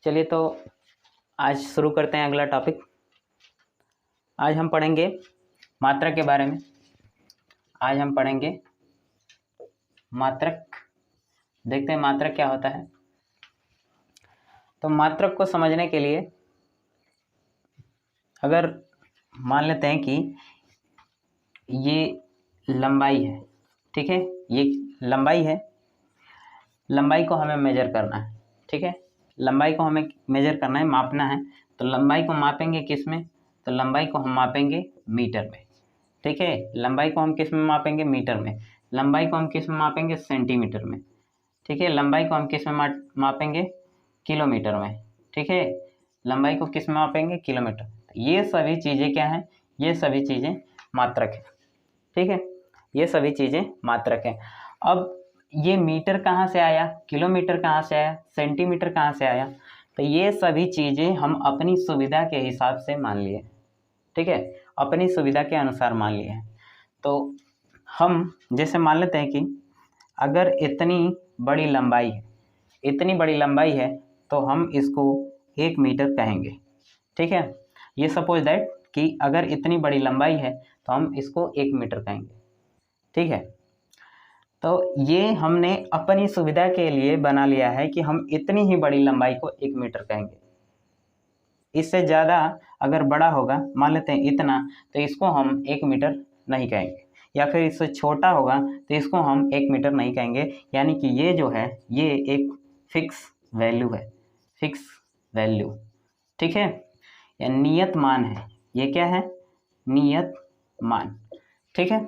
चलिए तो आज शुरू करते हैं अगला टॉपिक। आज हम पढ़ेंगे मात्रक के बारे में। आज हम पढ़ेंगे मात्रक। देखते हैं मात्रक क्या होता है। तो मात्रक को समझने के लिए अगर मान लेते हैं कि ये लंबाई है, ठीक है, ये लंबाई है, लंबाई को हमें मेजर करना है, ठीक है, लंबाई को हमें मेजर करना है, मापना है। तो लंबाई को मापेंगे किस में? तो लंबाई को हम मापेंगे मीटर में, ठीक है। लंबाई को हम किस में मापेंगे? मीटर में। लंबाई को हम किस में मापेंगे? सेंटीमीटर में, ठीक है। लंबाई को हम किस में मापेंगे? किलोमीटर में, ठीक है। लंबाई को किस में मापेंगे? किलोमीटर। ये सभी चीज़ें क्या हैं? ये सभी चीज़ें मात्रक है, ठीक है। ये सभी चीज़ें मात्रक हैं। अब ये मीटर कहाँ से आया? किलोमीटर कहाँ से आया? सेंटीमीटर कहाँ से आया? तो ये सभी चीज़ें हम अपनी सुविधा के हिसाब से मान लिए, ठीक है, अपनी सुविधा के अनुसार मान लिए हैं। तो हम जैसे मान लेते हैं कि अगर इतनी बड़ी लंबाई है, इतनी बड़ी लंबाई है तो हम इसको 1 मीटर कहेंगे, ठीक है। ये सपोज दैट कि अगर इतनी बड़ी लंबाई है तो हम इसको 1 मीटर कहेंगे, ठीक है। तो ये हमने अपनी सुविधा के लिए बना लिया है कि हम इतनी ही बड़ी लंबाई को 1 मीटर कहेंगे। इससे ज़्यादा अगर बड़ा होगा, मान लेते हैं इतना, तो इसको हम 1 मीटर नहीं कहेंगे, या फिर इससे छोटा होगा तो इसको हम 1 मीटर नहीं कहेंगे। यानी कि ये जो है ये एक फिक्स वैल्यू है, फिक्स वैल्यू, ठीक है, या नियत मान है। ये क्या है? नियत मान, ठीक है।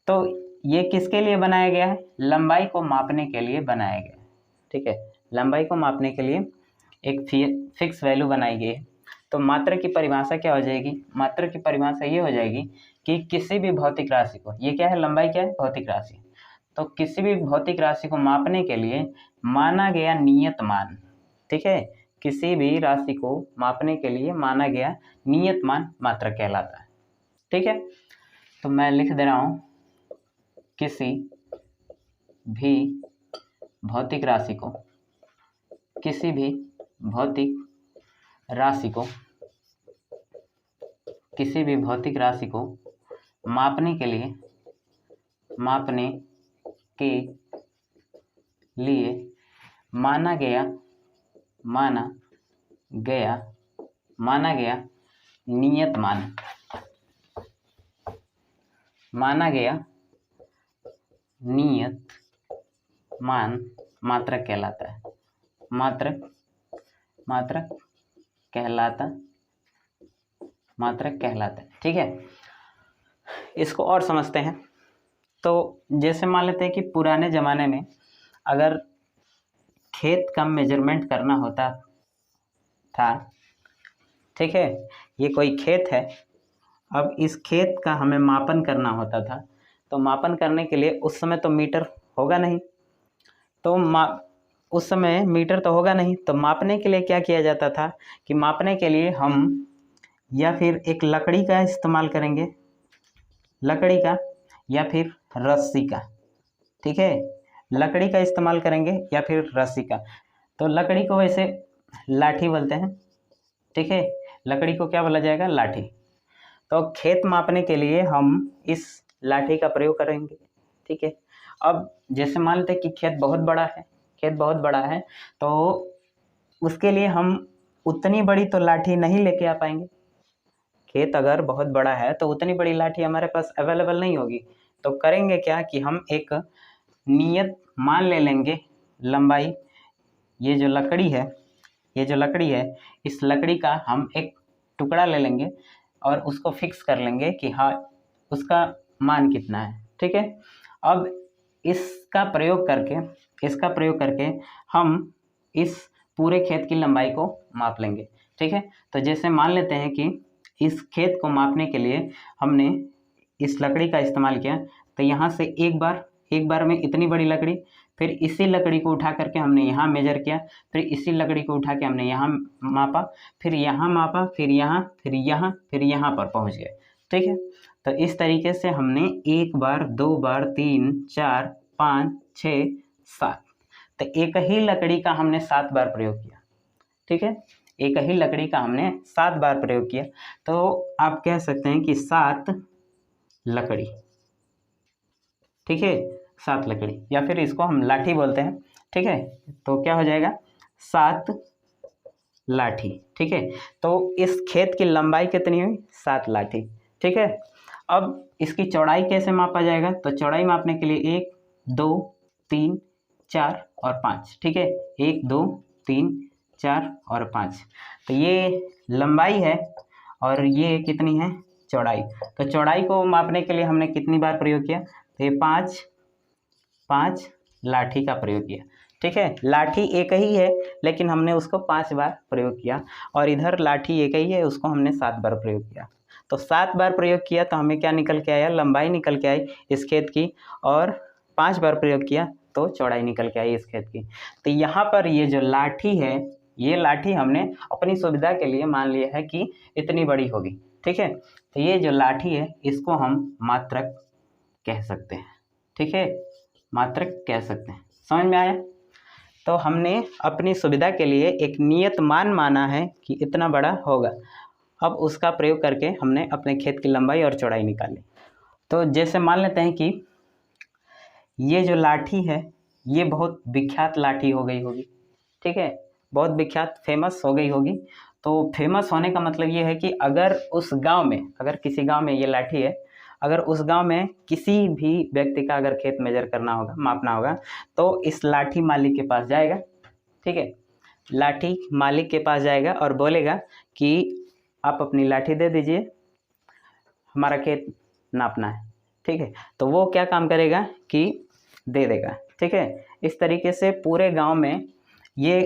तो ये किसके लिए बनाया गया है? लंबाई को मापने के लिए बनाया गया है, ठीक है। लंबाई को मापने के लिए एक फिक्स वैल्यू बनाई गई है। तो मात्रक की परिभाषा क्या हो जाएगी? मात्रक की परिभाषा ये हो जाएगी कि किसी भी भौतिक राशि को, ये क्या है? लंबाई क्या है? भौतिक राशि। तो किसी भी भौतिक राशि को मापने के लिए माना गया नियत मान, ठीक है, किसी भी राशि को मापने के लिए माना गया नियत मान मात्रक कहलाता है, ठीक है। तो मैं लिख दे रहा हूं, किसी भी भौतिक राशि को, किसी भी भौतिक राशि को, किसी भी भौतिक राशि को मापने के लिए, मापने के लिए माना गया नियत मान, माना गया नियत मान मात्रक कहलाता है। मात्रक कहलाता है, ठीक है। इसको और समझते हैं। तो जैसे मान लेते हैं कि पुराने ज़माने में अगर खेत का मेजरमेंट करना होता था, ठीक है, ये कोई खेत है, अब इस खेत का हमें मापन करना होता था। तो मापन करने के लिए उस समय तो मीटर होगा नहीं, तो उस समय मीटर तो होगा नहीं, तो मापने के लिए क्या किया जाता था कि मापने के लिए हम या फिर एक लकड़ी का इस्तेमाल करेंगे, लकड़ी का या फिर रस्सी का, ठीक है, लकड़ी का इस्तेमाल करेंगे या फिर रस्सी का। तो लकड़ी को वैसे लाठी बोलते हैं, ठीक है, लकड़ी को क्या बोला जाएगा? लाठी। तो खेत मापने के लिए हम इस लाठी का प्रयोग करेंगे, ठीक है। अब जैसे मान लेते हैं कि खेत बहुत बड़ा है, खेत बहुत बड़ा है, तो उसके लिए हम उतनी बड़ी तो लाठी नहीं लेके आ पाएंगे। खेत अगर बहुत बड़ा है तो उतनी बड़ी लाठी हमारे पास अवेलेबल नहीं होगी। तो करेंगे क्या कि हम एक नियत मान ले लेंगे लंबाई। ये जो लकड़ी है, इस लकड़ी का हम एक टुकड़ा ले लेंगे और उसको फिक्स कर लेंगे कि हाँ उसका मान कितना है, ठीक है। अब इसका प्रयोग करके हम इस पूरे खेत की लंबाई को माप लेंगे, ठीक है। तो जैसे मान लेते हैं कि इस खेत को मापने के लिए हमने इस लकड़ी का इस्तेमाल किया, तो यहाँ से एक बार में इतनी बड़ी लकड़ी, फिर इसी लकड़ी को उठा करके हमने यहाँ मेजर किया, फिर इसी लकड़ी को उठा के हमने यहाँ मापा, फिर यहाँ मापा, फिर यहाँ, फिर यहाँ, फिर यहाँ पर पहुँच गए, ठीक है। तो इस तरीके से हमने 1 बार, 2 बार, 3, 4, 5, 6, 7, तो एक ही लकड़ी का हमने 7 बार प्रयोग किया, ठीक है, एक ही लकड़ी का हमने 7 बार प्रयोग किया, तो आप कह सकते हैं कि 7 लकड़ी। ठीक है, 7 लकड़ी, या फिर इसको हम लाठी बोलते हैं। ठीक है, तो क्या हो जाएगा 7 लाठी। ठीक है, तो इस खेत की लंबाई कितनी हुई 7 लाठी। ठीक है, अब इसकी चौड़ाई कैसे मापा जाएगा, तो चौड़ाई मापने के लिए 1 2 3 4 और 5। ठीक है, 1 2 3 4 और 5, तो ये लंबाई है और ये कितनी है चौड़ाई। तो चौड़ाई को मापने के लिए हमने कितनी बार प्रयोग किया, तो ये 5 लाठी का प्रयोग किया। ठीक है, लाठी एक ही है लेकिन हमने उसको 5 बार प्रयोग किया, और इधर लाठी एक ही है, उसको हमने 7 बार प्रयोग किया। तो 7 बार प्रयोग किया तो हमें क्या निकल के आया, लंबाई निकल के आई इस खेत की, और 5 बार प्रयोग किया तो चौड़ाई निकल के आई इस खेत की। तो यहाँ पर ये जो लाठी है, ये लाठी हमने अपनी सुविधा के लिए मान लिया है कि इतनी बड़ी होगी। ठीक है, तो ये जो लाठी है इसको हम मात्रक कह सकते हैं। ठीक है, मात्रक कह सकते हैं। समझ में आया। तो हमने अपनी सुविधा के लिए एक नियत मान माना है कि इतना बड़ा होगा, अब उसका प्रयोग करके हमने अपने खेत की लंबाई और चौड़ाई निकाली। तो जैसे मान लेते हैं कि ये जो लाठी है ये बहुत विख्यात लाठी हो गई होगी। ठीक है, बहुत विख्यात फेमस हो गई होगी। तो फेमस होने का मतलब ये है कि अगर उस गांव में, अगर किसी गांव में ये लाठी है, अगर उस गांव में किसी भी व्यक्ति का अगर खेत मेजर करना होगा, मापना होगा, तो इस लाठी मालिक के पास जाएगा। ठीक है, लाठी मालिक के पास जाएगा और बोलेगा कि आप अपनी लाठी दे दीजिए, हमारा खेत नापना है। ठीक है, तो वो क्या काम करेगा कि दे देगा। ठीक है, इस तरीके से पूरे गांव में ये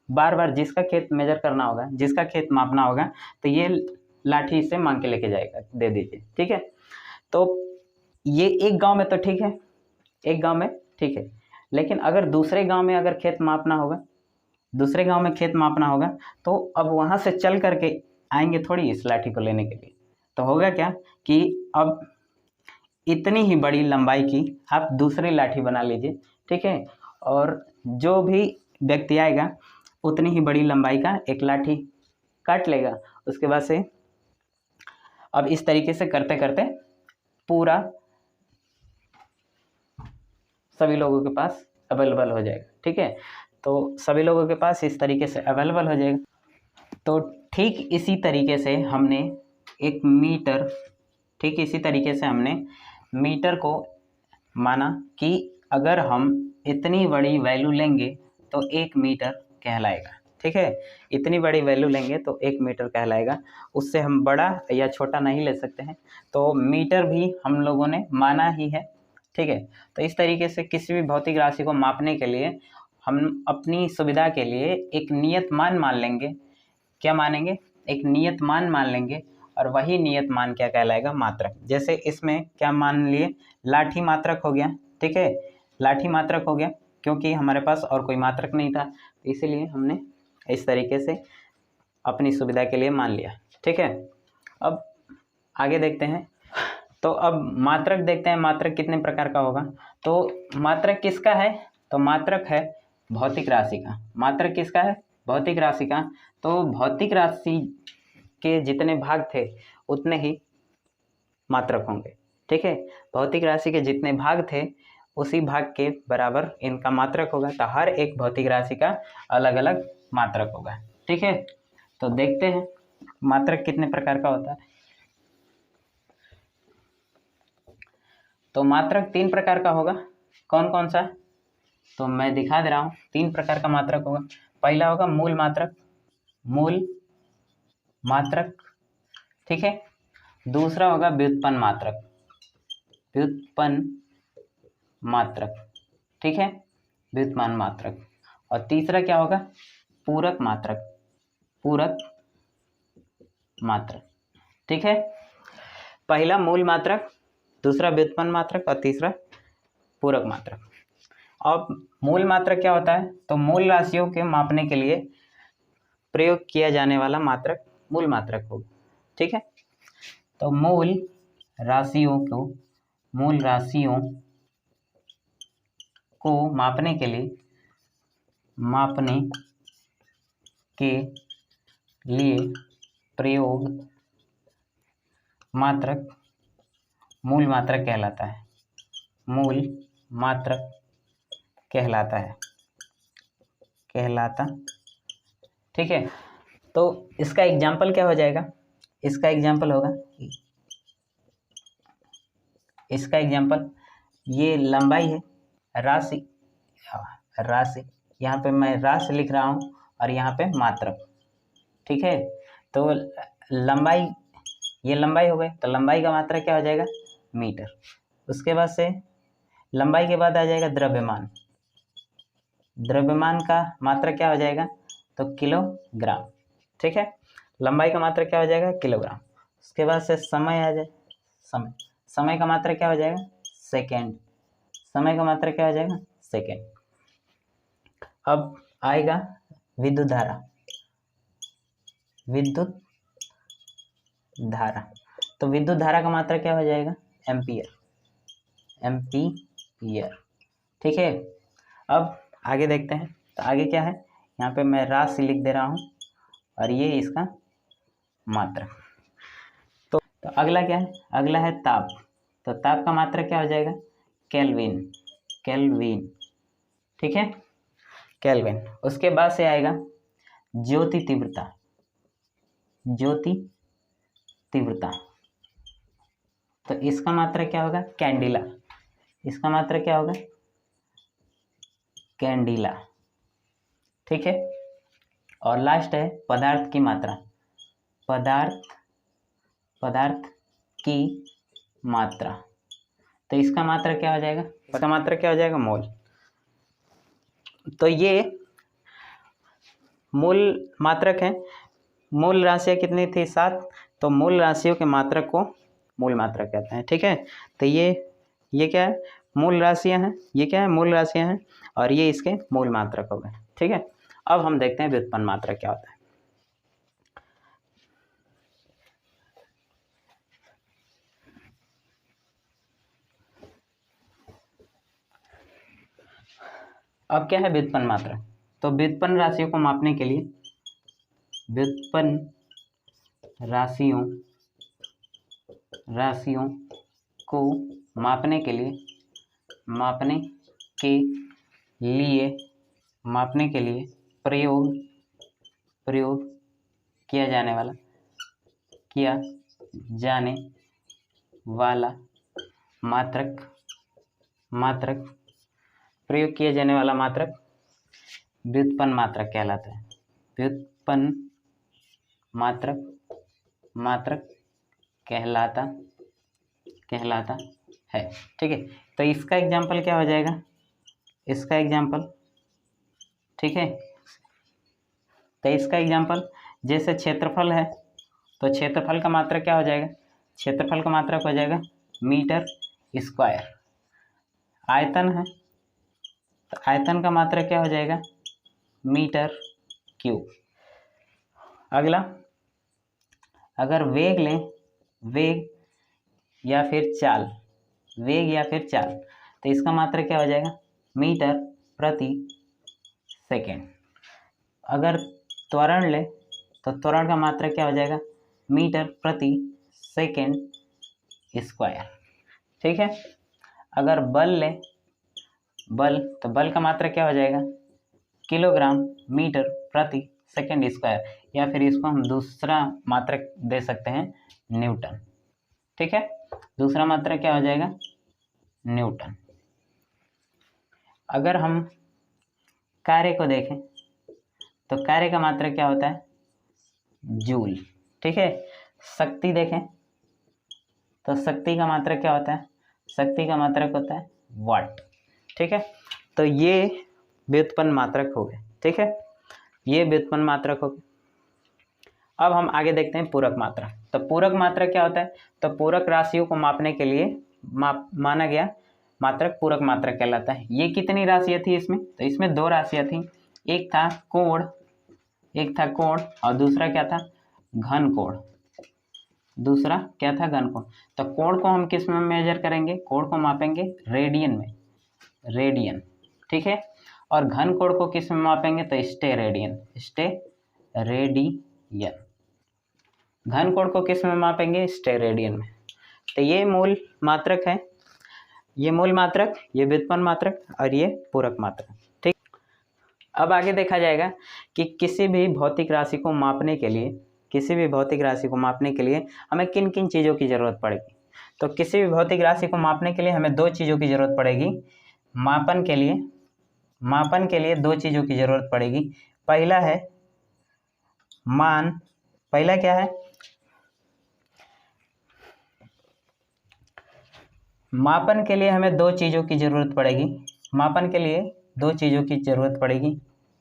बार बार जिसका खेत मेजर करना होगा, जिसका खेत मापना होगा, तो ये लाठी से मांग के लेके जाएगा, दे दीजिए। ठीक है, तो ये एक गांव में तो ठीक है, एक गांव में ठीक है, लेकिन अगर दूसरे गांव में अगर खेत मापना होगा, दूसरे गांव में खेत मापना होगा, तो अब वहां से चल करके आएंगे थोड़ी इस लाठी को लेने के लिए। तो होगा क्या कि अब इतनी ही बड़ी लंबाई की आप दूसरी लाठी बना लीजिए। ठीक है, और जो भी व्यक्ति आएगा उतनी ही बड़ी लंबाई का एक लाठी काट लेगा। उसके बाद से अब इस तरीके से करते करते पूरा सभी लोगों के पास अवेलेबल हो जाएगा। ठीक है, तो सभी लोगों के पास इस तरीके से अवेलेबल हो जाएगा। तो ठीक इसी तरीके से हमने एक मीटर, ठीक इसी तरीके से हमने मीटर को माना कि अगर हम इतनी बड़ी वैल्यू लेंगे तो 1 मीटर कहलाएगा। ठीक है, इतनी बड़ी वैल्यू लेंगे तो 1 मीटर कहलाएगा, उससे हम बड़ा या छोटा नहीं ले सकते हैं। तो मीटर भी हम लोगों ने माना ही है। ठीक है, तो इस तरीके से किसी भी भौतिक राशि को मापने के लिए हम अपनी सुविधा के लिए एक नियत मान मान लेंगे। क्या मानेंगे, एक नियत मान मान लेंगे, और वही नियत मान क्या कहलाएगा, मात्रक। जैसे इसमें क्या मान लिए, लाठी मात्रक हो गया। ठीक है, लाठी मात्रक हो गया क्योंकि हमारे पास और कोई मात्रक नहीं था, तो इसीलिए हमने इस तरीके से अपनी सुविधा के लिए मान लिया। ठीक है, अब आगे देखते हैं। तो अब मात्रक देखते हैं, मात्रक कितने प्रकार का होगा। तो मात्रक किसका है, तो मात्रक है भौतिक राशि का। मात्रक किसका है, भौतिक राशि का। तो भौतिक राशि के जितने भाग थे उतने ही मात्रक होंगे। ठीक है, भौतिक राशि के जितने भाग थे उसी भाग के बराबर इनका मात्रक होगा। तो हर एक भौतिक राशि का अलग अलग मात्रक होगा। ठीक है, तो देखते हैं मात्रक कितने प्रकार का होता है। तो मात्रक 3 प्रकार का होगा। कौन कौन सा, तो मैं दिखा दे रहा हूँ। 3 प्रकार का मात्रक होगा। पहला होगा मूल मात्रक, मूल मात्रक। ठीक है, दूसरा होगा व्युत्पन्न मात्रक, व्युत्पन्न मात्रक। ठीक है, व्युत्पन्न मात्रक। और तीसरा क्या होगा, पूरक मात्रक, पूरक मात्रक। ठीक है, पहला मूल मात्रक, दूसरा व्युत्पन्न मात्रक और तीसरा पूरक मात्रक। अब मूल मात्रक क्या होता है, तो मूल राशियों के मापने के लिए प्रयोग किया जाने वाला मात्रक मूल मात्रक होगा। ठीक है, तो मूल राशियों को मापने के लिए प्रयोग मात्रक मूल मात्रक कहलाता है। मूल मात्रक कहलाता। ठीक है, तो इसका एग्जाम्पल क्या हो जाएगा? इसका एग्जाम्पल होगा, इसका एग्जाम्पल ये लंबाई है, राशि यहाँ पे मैं राशि लिख रहा हूँ और यहाँ पे मात्रक। ठीक है, तो लंबाई, ये लंबाई हो गई, तो लंबाई का मात्रक क्या हो जाएगा? मीटर। उसके बाद से लंबाई के बाद आ जाएगा द्रव्यमान। द्रव्यमान का मात्रक क्या हो जाएगा? तो किलोग्राम। ठीक है, लंबाई का मात्रक क्या हो जाएगा? किलोग्राम। उसके बाद से समय आ जाए, समय का मात्रक क्या हो जाएगा? सेकेंड। समय का मात्रक क्या हो जाएगा? सेकेंड। अब आएगा विद्युत धारा। तो विद्युत धारा का मात्रक क्या हो जाएगा? एम्पियर। ठीक है, अब आगे देखते हैं। तो आगे क्या है? यहाँ पे मैं राशि लिख दे रहा हूँ और ये इसका मात्रक। तो अगला क्या है? अगला है ताप। तो ताप का मात्रक क्या हो जाएगा? केल्विन। ठीक है, केल्विन। उसके बाद से आएगा ज्योति तीव्रता। तो इसका मात्रक क्या होगा? कैंडिला। इसका मात्रक क्या होगा? कैंडिला। ठीक है, और लास्ट है पदार्थ की मात्रा। पदार्थ की मात्रा, तो इसका मात्रक क्या हो जाएगा? इसका मात्रक क्या हो जाएगा? मोल। तो ये मूल मात्रक है। मूल राशियाँ कितनी थी? 7। तो मूल राशियों के मात्रक को मूल मात्रक कहते हैं। ठीक है, तो ये क्या है? मूल राशियाँ हैं। ये क्या है? मूल राशियाँ हैं, और ये इसके मूल मात्रक हो गए। ठीक है, अब हम देखते हैं व्युत्पन्न मात्रक क्या होता है। अब क्या है व्युत्पन्न मात्रक? तो व्युत्पन्न राशियों को मापने के लिए, व्युत्पन्न राशियों को मापने के लिए प्रयोग किया जाने वाला मात्रक व्युत्पन्न मात्रक कहलाता है। व्युत्पन्न मात्रक कहलाता है। ठीक है, तो इसका एग्जाम्पल क्या हो जाएगा? इसका एग्जाम्पल, ठीक है, तो इसका एग्जाम्पल जैसे क्षेत्रफल है, तो क्षेत्रफल का मात्रक क्या हो जाएगा? क्षेत्रफल का मात्रक हो जाएगा मीटर स्क्वायर। आयतन है, तो आयतन का मात्रक क्या हो जाएगा? Metre cube. अगला, अगर वेग लें, वेग या फिर चाल, तो इसका मात्रक क्या हो जाएगा? मीटर प्रति सेकेंड। अगर त्वरण ले, तो त्वरण का मात्रक क्या हो जाएगा? मीटर प्रति सेकेंड स्क्वायर। ठीक है, अगर बल ले, तो बल का मात्रक क्या हो जाएगा? किलोग्राम मीटर प्रति सेकेंड स्क्वायर, या फिर इसको हम दूसरा मात्रक दे सकते हैं, न्यूटन। ठीक है, दूसरा मात्रक क्या हो जाएगा? न्यूटन। अगर हम कार्य को देखें, तो कार्य का मात्रक क्या होता है? जूल। ठीक है, शक्ति देखें, तो शक्ति का मात्रक क्या होता है? शक्ति का मात्रक होता है वाट। ठीक है, तो ये व्युत्पन्न मात्रक हो गए। ठीक है, ये व्युत्पन्न मात्रक हो गए। अब हम आगे देखते हैं पूरक मात्रक। तो पूरक मात्रक क्या होता है? तो पूरक राशियों को मापने के लिए माना गया मात्रक पूरक मात्रक कहलाता है। ये कितनी राशियाँ थी इसमें? तो इसमें 2 राशियाँ थी। एक था कोण और दूसरा क्या था? घन कोण। दूसरा क्या था? घन कोण। तो कोण को हम किस में मेजर करेंगे? कोण को मापेंगे रेडियन में, रेडियन। ठीक है, और घन कोण को किस में मापेंगे? तो स्टेरेडियन। रेडियन। घन कोण को किस में मापेंगे? स्टेरेडियन में। तो ये मूल मात्रक है, ये मूल मात्रक, ये व्युत्पन्न मात्रक और ये पूरक मात्रक। ठीक, अब आगे देखा जाएगा कि किसी भी भौतिक राशि को मापने के लिए, किसी भी भौतिक राशि को मापने के लिए हमें किन किन चीज़ों की ज़रूरत पड़ेगी। तो किसी भी भौतिक राशि को मापने के लिए हमें दो चीज़ों की ज़रूरत पड़ेगी। मापन के लिए दो चीज़ों की ज़रूरत पड़ेगी। पहला है मान, पहला क्या है? मापन के लिए हमें दो चीज़ों की ज़रूरत पड़ेगी। मापन के लिए दो चीज़ों की ज़रूरत पड़ेगी।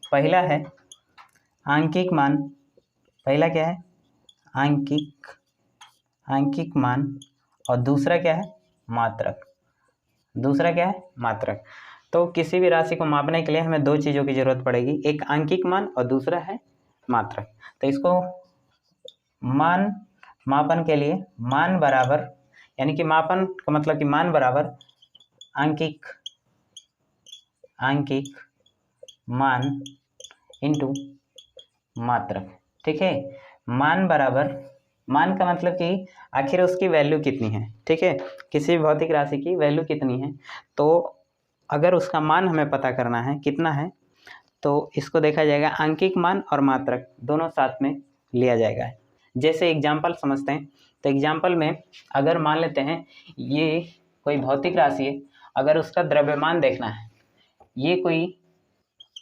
पहला है आंकिक मान। पहला क्या है? आंकिक मान। और दूसरा क्या है? मात्रक। दूसरा क्या है? मात्रक। तो किसी भी राशि को मापने के लिए हमें दो चीज़ों की ज़रूरत पड़ेगी, एक आंकिक मान और दूसरा है मात्रक। तो इसको मापन के लिए मान बराबर, यानी कि मापन का मतलब कि मान बराबर आंकिक मान इंटू मात्रक। ठीक है, मान बराबर, मान का मतलब कि आखिर उसकी वैल्यू कितनी है। ठीक है, किसी भी भौतिक राशि की वैल्यू कितनी है, तो अगर उसका मान हमें पता करना है कितना है, तो इसको देखा जाएगा आंकिक मान और मात्रक दोनों साथ में लिया जाएगा। जैसे एग्जाम्पल समझते हैं, तो एग्जाम्पल में अगर मान लेते हैं ये कोई भौतिक राशि है, अगर उसका द्रव्यमान देखना है, ये कोई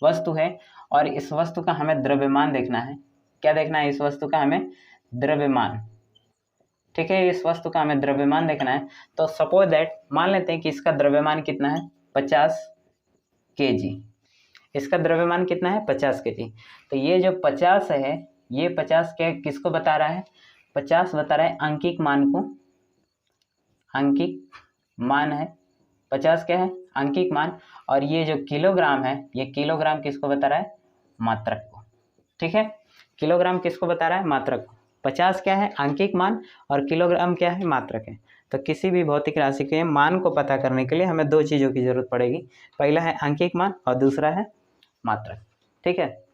वस्तु है और इस वस्तु का हमें द्रव्यमान देखना है। क्या देखना है? इस वस्तु का हमें द्रव्यमान। ठीक है, इस वस्तु का हमें द्रव्यमान देखना है। तो सपोज दैट, मान लेते हैं कि इसका द्रव्यमान कितना है? 50 kg। इसका द्रव्यमान कितना है? 50 kg। तो ये जो 50 है, ये 50 क्या किसको बता रहा है? 50 बता रहा है आंकिक मान को। आंकिक मान है 50, क्या है? आंकिक मान। और ये जो किलोग्राम है, ये किलोग्राम किसको बता रहा है? मात्रक को। ठीक है, किलोग्राम किसको बता रहा है? मात्रक को। 50 क्या है? आंकिक मान, और किलोग्राम क्या है? मात्रक है। तो किसी भी भौतिक राशि के मान को पता करने के लिए हमें दो चीज़ों की जरूरत पड़ेगी। पहला है आंकिक मान और दूसरा है मात्रक। ठीक है।